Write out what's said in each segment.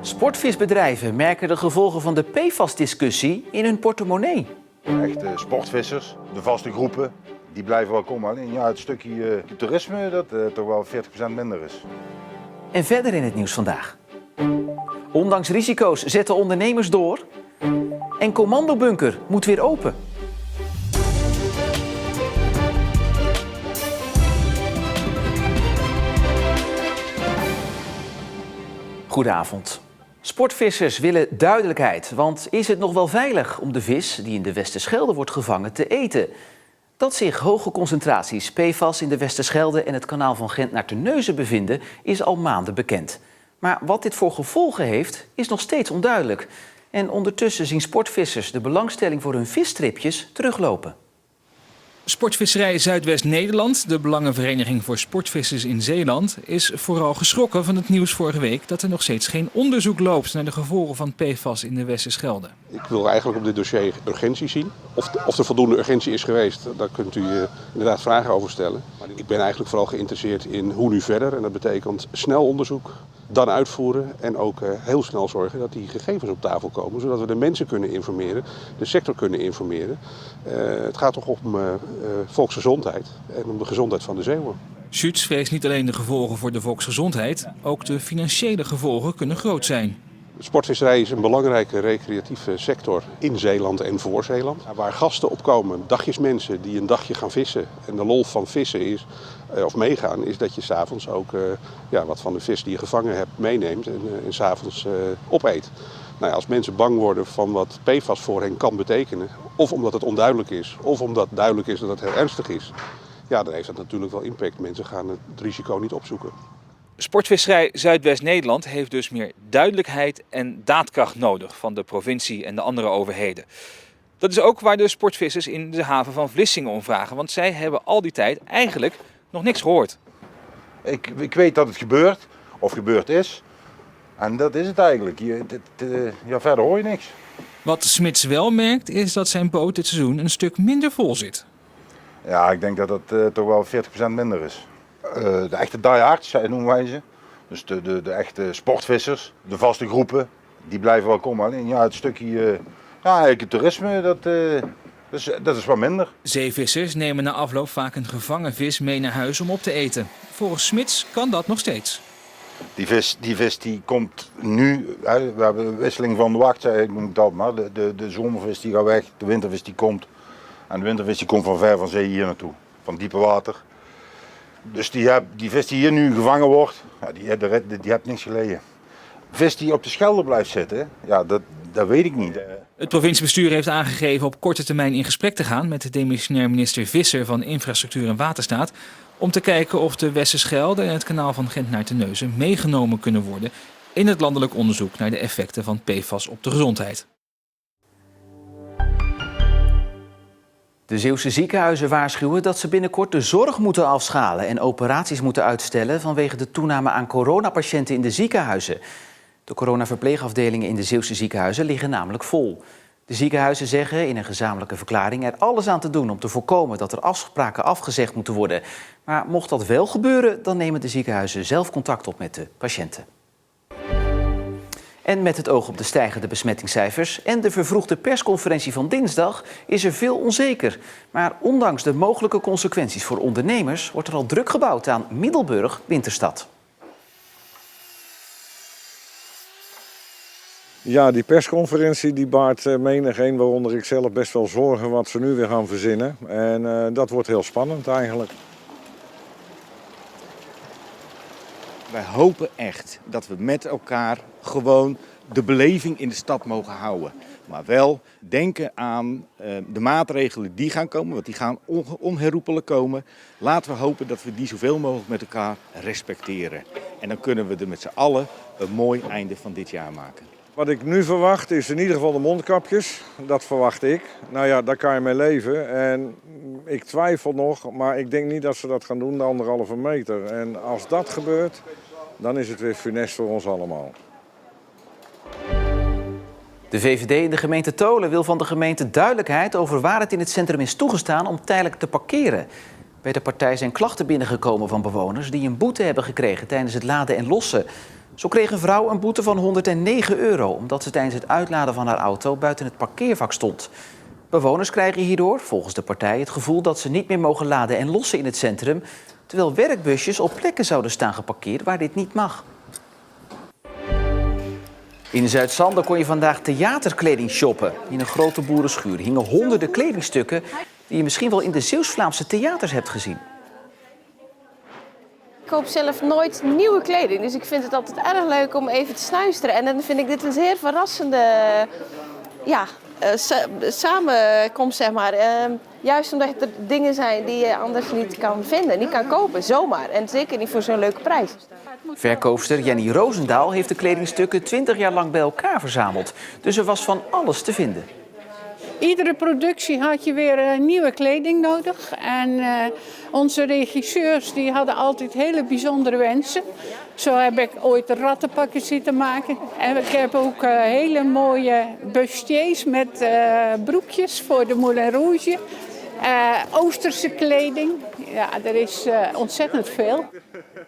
Sportvisbedrijven merken de gevolgen van de PFAS-discussie in hun portemonnee. Echte sportvissers, de vaste groepen, die blijven wel komen. Alleen ja, het stukje toerisme dat toch wel 40% minder is. En verder in het nieuws vandaag. Ondanks risico's zetten ondernemers door. En Commandobunker moet weer open. Goedenavond. Sportvissers willen duidelijkheid, want is het nog wel veilig om de vis die in de Westerschelde wordt gevangen te eten? Dat zich hoge concentraties PFAS in de Westerschelde en het kanaal van Gent naar Terneuzen bevinden, is al maanden bekend. Maar wat dit voor gevolgen heeft, is nog steeds onduidelijk. En ondertussen zien sportvissers de belangstelling voor hun visstripjes teruglopen. Sportvisserij Zuidwest-Nederland, de Belangenvereniging voor Sportvissers in Zeeland, is vooral geschrokken van het nieuws vorige week dat er nog steeds geen onderzoek loopt naar de gevolgen van PFAS in de Westerschelde. Ik wil eigenlijk op dit dossier urgentie zien. Of er voldoende urgentie is geweest, daar kunt u inderdaad vragen over stellen. Maar ik ben eigenlijk vooral geïnteresseerd in hoe nu verder. En dat betekent snel onderzoek, dan uitvoeren en ook heel snel zorgen dat die gegevens op tafel komen. Zodat we de mensen kunnen informeren, de sector kunnen informeren. Het gaat toch om volksgezondheid en om de gezondheid van de zeehoorn. Schütz vreest niet alleen de gevolgen voor de volksgezondheid, ook de financiële gevolgen kunnen groot zijn. Sportvisserij is een belangrijke recreatieve sector in Zeeland en voor Zeeland. Waar gasten opkomen, dagjesmensen die een dagje gaan vissen. En de lol van vissen is, of meegaan, is dat je 's avonds ook wat van de vis die je gevangen hebt meeneemt en 's avonds opeet. Nou ja, als mensen bang worden van wat PFAS voor hen kan betekenen, of omdat het onduidelijk is, of omdat duidelijk is dat het heel ernstig is, ja, dan heeft dat natuurlijk wel impact. Mensen gaan het risico niet opzoeken. Sportvisserij Zuidwest-Nederland heeft dus meer duidelijkheid en daadkracht nodig van de provincie en de andere overheden. Dat is ook waar de sportvissers in de haven van Vlissingen om vragen, want zij hebben al die tijd eigenlijk nog niks gehoord. Ik weet dat het gebeurt, of gebeurd is. En dat is het eigenlijk. Verder hoor je niks. Wat Smits wel merkt is dat zijn boot dit seizoen een stuk minder vol zit. Ja, ik denk dat het toch wel 40% minder is. De echte diehards, noemen wij ze. Dus de echte sportvissers, de vaste groepen, die blijven wel komen. Alleen ja, het stukje het toerisme, dat is wat minder. Zeevissers nemen na afloop vaak een gevangen vis mee naar huis om op te eten. Volgens Smits kan dat nog steeds. Die vis die komt nu, we hebben een wisseling van de wacht, noem ik dat maar. De zomervis die gaat weg, de wintervis die komt. En de wintervis die komt van ver van zee hier naartoe, van diepe water. Dus die vis die hier nu gevangen wordt, die heeft niks geleden. Vis die op de Schelde blijft zitten, ja, dat weet ik niet. Het provinciebestuur heeft aangegeven op korte termijn in gesprek te gaan met de demissionair minister Visser van Infrastructuur en Waterstaat, om te kijken of de Westerschelde en het kanaal van Gent naar Terneuzen meegenomen kunnen worden in het landelijk onderzoek naar de effecten van PFAS op de gezondheid. De Zeeuwse ziekenhuizen waarschuwen dat ze binnenkort de zorg moeten afschalen en operaties moeten uitstellen vanwege de toename aan coronapatiënten in de ziekenhuizen. De coronaverpleegafdelingen in de Zeeuwse ziekenhuizen liggen namelijk vol. De ziekenhuizen zeggen in een gezamenlijke verklaring er alles aan te doen om te voorkomen dat er afspraken afgezegd moeten worden. Maar mocht dat wel gebeuren, dan nemen de ziekenhuizen zelf contact op met de patiënten. En met het oog op de stijgende besmettingscijfers en de vervroegde persconferentie van dinsdag is er veel onzeker. Maar ondanks de mogelijke consequenties voor ondernemers wordt er al druk gebouwd aan Middelburg Winterstad. Ja, die persconferentie die baart menigeen, waaronder ik zelf, best wel zorgen wat ze nu weer gaan verzinnen. En dat wordt heel spannend eigenlijk. Wij hopen echt dat we met elkaar gewoon de beleving in de stad mogen houden. Maar wel denken aan de maatregelen die gaan komen, want die gaan onherroepelijk komen. Laten we hopen dat we die zoveel mogelijk met elkaar respecteren. En dan kunnen we er met z'n allen een mooi einde van dit jaar maken. Wat ik nu verwacht is in ieder geval de mondkapjes. Dat verwacht ik. Nou ja, daar kan je mee leven. En ik twijfel nog, maar ik denk niet dat ze dat gaan doen, de 1,5 meter. En als dat gebeurt, dan is het weer funest voor ons allemaal. De VVD in de gemeente Tholen wil van de gemeente duidelijkheid over waar het in het centrum is toegestaan om tijdelijk te parkeren. Bij de partij zijn klachten binnengekomen van bewoners die een boete hebben gekregen tijdens het laden en lossen. Zo kreeg een vrouw een boete van €109 omdat ze tijdens het uitladen van haar auto buiten het parkeervak stond. Bewoners krijgen hierdoor, volgens de partij, het gevoel dat ze niet meer mogen laden en lossen in het centrum, terwijl werkbusjes op plekken zouden staan geparkeerd waar dit niet mag. In Zuid-Sander kon je vandaag theaterkleding shoppen. In een grote boerenschuur hingen honderden kledingstukken die je misschien wel in de Zeeuws-Vlaamse theaters hebt gezien. Ik koop zelf nooit nieuwe kleding, dus ik vind het altijd erg leuk om even te snuisteren. En dan vind ik dit een zeer verrassende samenkomst, zeg maar. Juist omdat er dingen zijn die je anders niet kan vinden, niet kan kopen, zomaar. En zeker niet voor zo'n leuke prijs. Verkoopster Jenny Roosendaal heeft de kledingstukken 20 jaar lang bij elkaar verzameld. Dus er was van alles te vinden. Iedere productie had je weer nieuwe kleding nodig. En onze regisseurs die hadden altijd hele bijzondere wensen. Zo heb ik ooit rattenpakken zitten maken. En ik heb ook hele mooie bustiers met broekjes voor de Moulin Rouge. Oosterse kleding. Ja, er is ontzettend veel.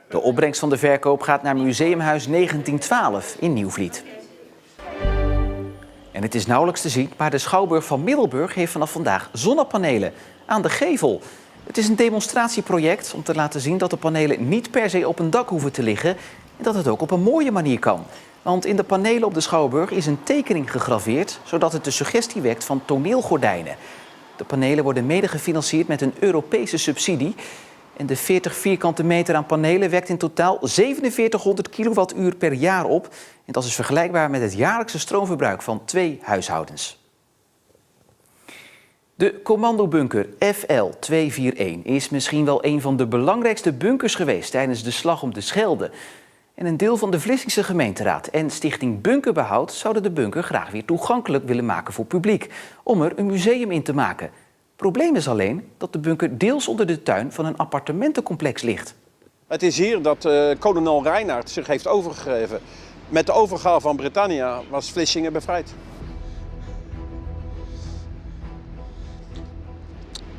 De opbrengst van de verkoop gaat naar Museumhuis 1912 in Nieuwvliet. En het is nauwelijks te zien, maar de Schouwburg van Middelburg heeft vanaf vandaag zonnepanelen aan de gevel. Het is een demonstratieproject om te laten zien dat de panelen niet per se op een dak hoeven te liggen en dat het ook op een mooie manier kan. Want in de panelen op de Schouwburg is een tekening gegraveerd, zodat het de suggestie wekt van toneelgordijnen. De panelen worden mede gefinancierd met een Europese subsidie. En de 40 vierkante meter aan panelen wekt in totaal 4700 kilowattuur per jaar op. En dat is vergelijkbaar met het jaarlijkse stroomverbruik van 2 huishoudens. De commandobunker FL-241 is misschien wel een van de belangrijkste bunkers geweest tijdens de slag om de Schelde. En een deel van de Vlissingse gemeenteraad en Stichting Bunkerbehoud zouden de bunker graag weer toegankelijk willen maken voor publiek, om er een museum in te maken. Probleem is alleen dat de bunker deels onder de tuin van een appartementencomplex ligt. Het is hier dat kolonel Reinaert zich heeft overgegeven. Met de overgave van Britannia was Vlissingen bevrijd.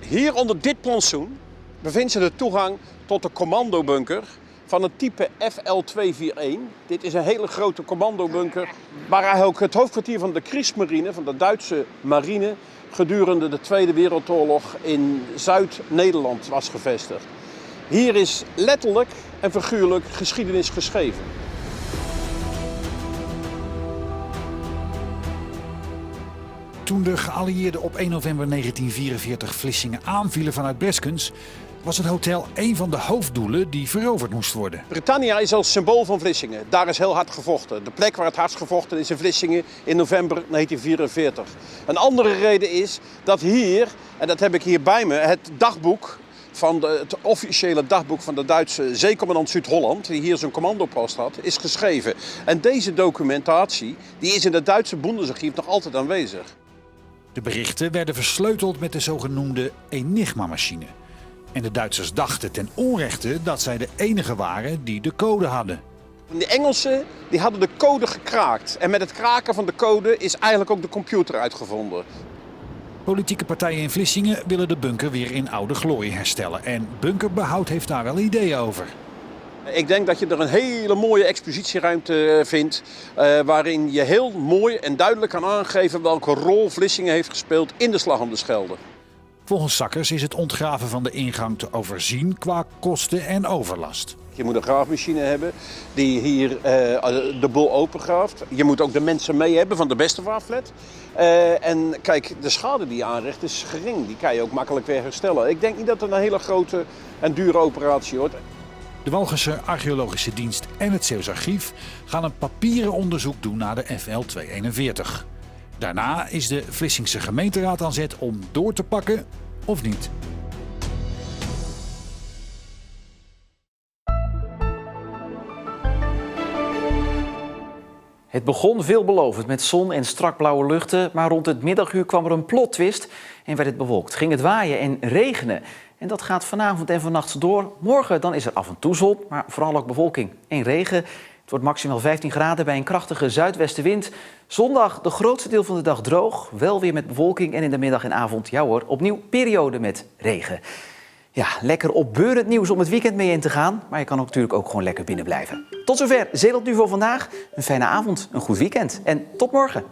Hier onder dit plantsoen bevindt zich de toegang tot de commandobunker van het type FL-241. Dit is een hele grote commandobunker waar ook het hoofdkwartier van de Kriegsmarine, van de Duitse marine, gedurende de Tweede Wereldoorlog in Zuid-Nederland was gevestigd. Hier is letterlijk en figuurlijk geschiedenis geschreven. Toen de geallieerden op 1 november 1944 Vlissingen aanvielen vanuit Breskens, was het hotel een van de hoofddoelen die veroverd moest worden. Britannia is als symbool van Vlissingen. Daar is heel hard gevochten. De plek waar het hardst gevochten is in Vlissingen in november 1944. Een andere reden is dat hier, en dat heb ik hier bij me, het dagboek het officiële dagboek van de Duitse zeecommandant Zuid-Holland, die hier zijn commandopost had, is geschreven. En deze documentatie die is in het Duitse Bundesarchief nog altijd aanwezig. De berichten werden versleuteld met de zogenoemde Enigma-machine. En de Duitsers dachten ten onrechte dat zij de enige waren die de code hadden. De Engelsen die hadden de code gekraakt. En met het kraken van de code is eigenlijk ook de computer uitgevonden. Politieke partijen in Vlissingen willen de bunker weer in oude glorie herstellen. En Bunkerbehoud heeft daar wel ideeën over. Ik denk dat je er een hele mooie expositieruimte vindt, waarin je heel mooi en duidelijk kan aangeven welke rol Vlissingen heeft gespeeld in de slag om de Schelde. Volgens Sakkers is het ontgraven van de ingang te overzien qua kosten en overlast. Je moet een graafmachine hebben die hier de boel opengraaft. Je moet ook de mensen mee hebben van de Bestevaartflat. En kijk, de schade die je aanricht is gering. Die kan je ook makkelijk weer herstellen. Ik denk niet dat het een hele grote en dure operatie wordt. De Walcherse Archeologische Dienst en het Zeeuws Archief gaan een papieren onderzoek doen naar de FL-241. Daarna is de Vlissingse gemeenteraad aan zet om door te pakken of niet. Het begon veelbelovend met zon en strak blauwe luchten, maar rond het middaguur kwam er een plot-twist en werd het bewolkt. Ging het waaien en regenen. En dat gaat vanavond en vannacht door. Morgen dan is er af en toe zon, maar vooral ook bewolking en regen. Het wordt maximaal 15 graden bij een krachtige zuidwestenwind. Zondag de grootste deel van de dag droog, wel weer met bewolking en in de middag en avond, ja hoor, opnieuw periode met regen. Ja, lekker opbeurend nieuws om het weekend mee in te gaan. Maar je kan natuurlijk ook gewoon lekker binnen blijven. Tot zover Zeeland Nu voor vandaag. Een fijne avond, een goed weekend en tot morgen.